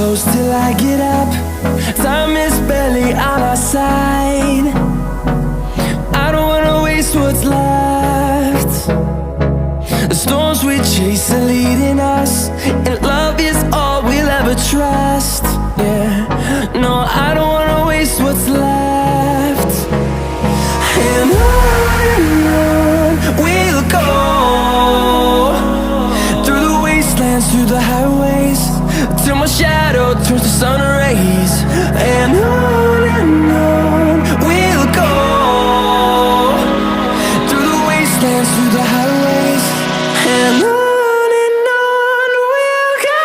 close till I get up. Time is barely on our side. I don't wanna waste what's left. The storms we chase are leading us, and love is all we'll ever trust. Yeah, no, I don't wanna waste what's left. And on we'll go, through the wastelands, through the highways, till my shadow turns to sun rays. And on we'll go, through the wastelands, through the highways, and on we'll go.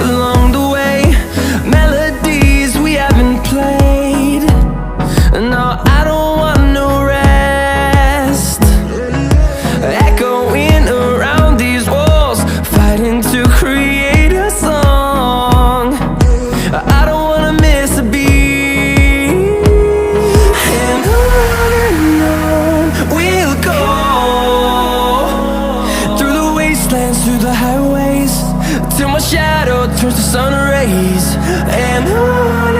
Along the way, melodies we haven't played. No, I don't want no rest. Echoing around these walls, fighting to create a song. I don't wanna miss a beat. And on we'll go, through the wastelands, through the highways, till my shadow turns to sun rays. And on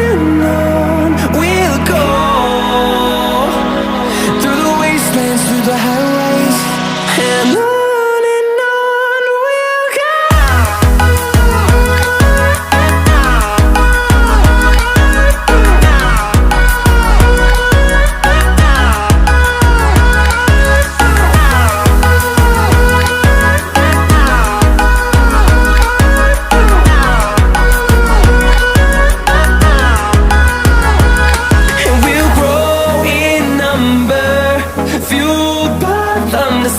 we'll go, through the wastelands, through the highways, and on we'll go.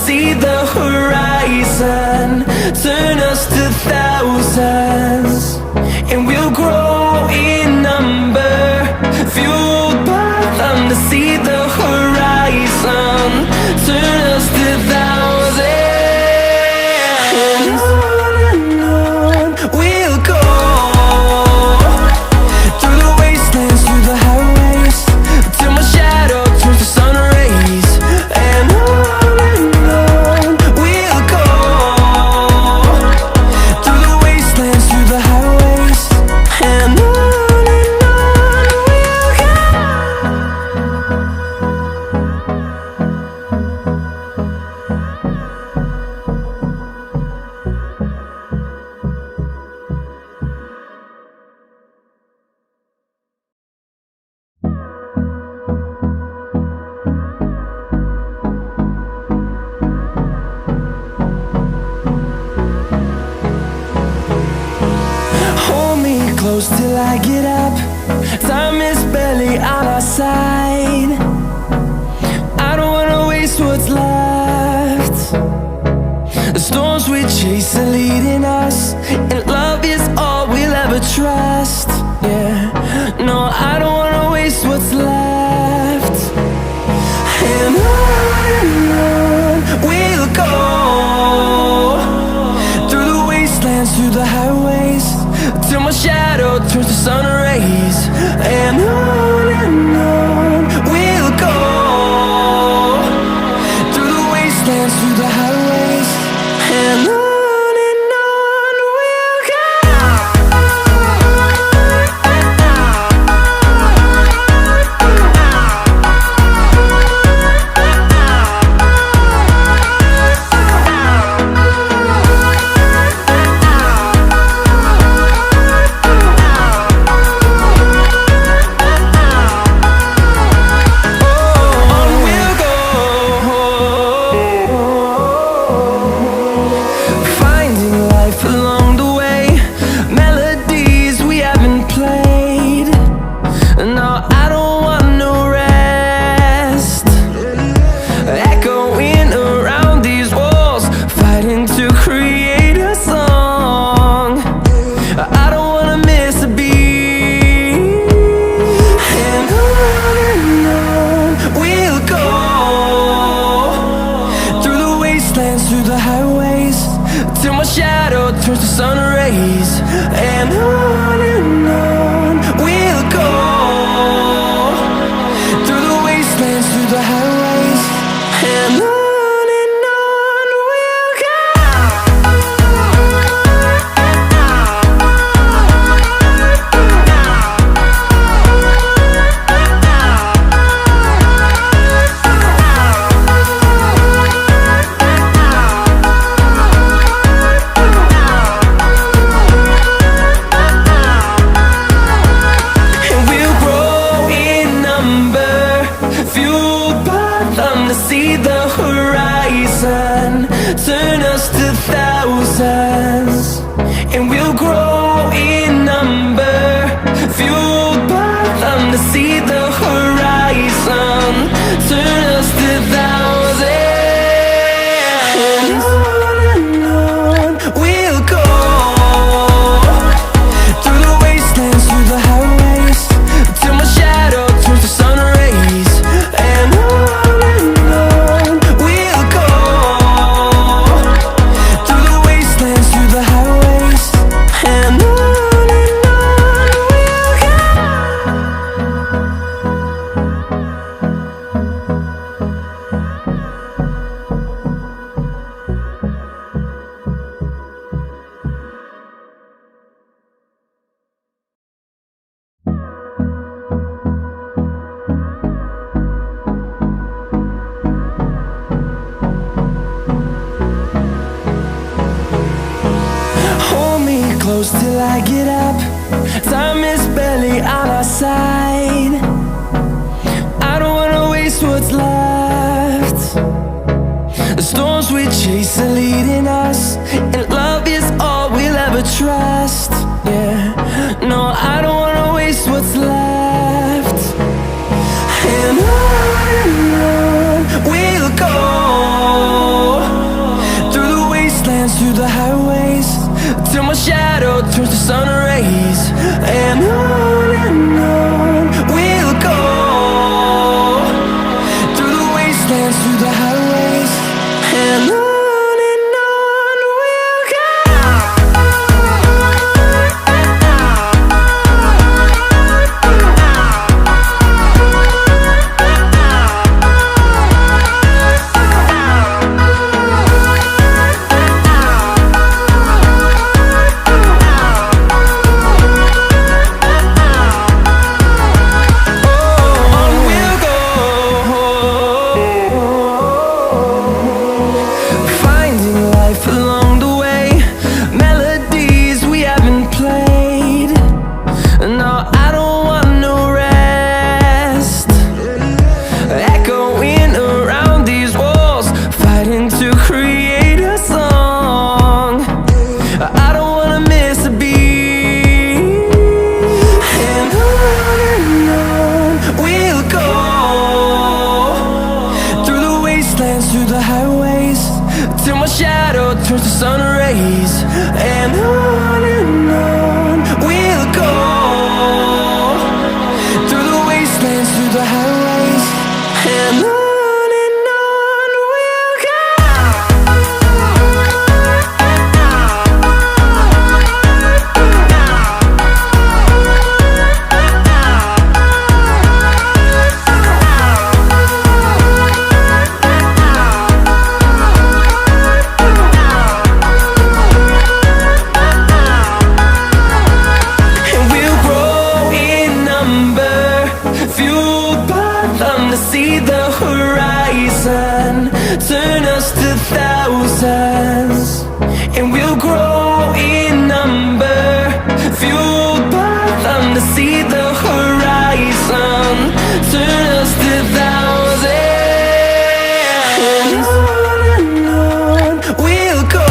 See the horizon turn us to thousands, and we'll grow in number, fueled by them. To see the horizon turn us to thousands, and on we'll go, through the wastelands, through the highways, till my shadow turns to sun rays. And close till I get up. Time is barely on our side. I don't wanna waste what's left. The storms we chase are leading us, and love is all we'll ever trust. Yeah, no, I don't wanna waste what's left. And on we'll go, through the wastelands, through the highways, till my shadow turns to sun rays. And on and on we'll go, through the wastelands, through the highways, and on we'll go. See the horizon, turn us to thousands, and we'll grow in number, fueled by them. To see the horizon, turn us to thousands, and on we'll go, through the wastelands, through the highways, till my shadow turns to sun rays, and on close till I get up. Time is barely on our side. I don't wanna waste what's left. The storms we chase are leading us, and love is all we'll ever trust. Yeah, no, I don't wanna waste what's left. And on we'll go, through the wastelands, through the highways, till my shadow turns to sun rays, and on we'll go, through the wastelands, through the highways, and on we'll go. Along the way, melodies we haven't played. No, I don't want no rest. Echoing around these walls, fighting to create a song. I don't wanna miss a beat. And on we'll go, through the wastelands, through the highways, till my shadow turns to sun rays, and on we'll go, through the wastelands, through the highways, and on we'll go. See the horizon, turn us to thousands, and we'll grow in number, fueled by them. To see the horizon, turn us to thousands, and on we'll go,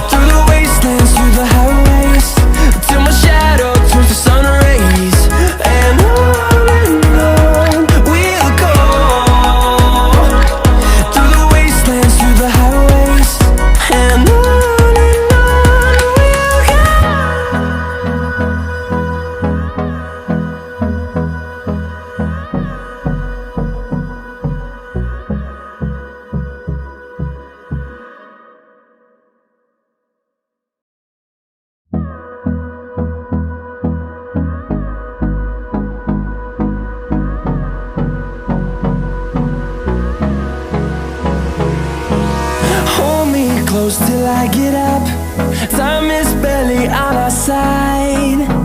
through the wastelands, through the highways, till my shadow turns to sun rays, and on we'll close till I get up. Time is barely on our side.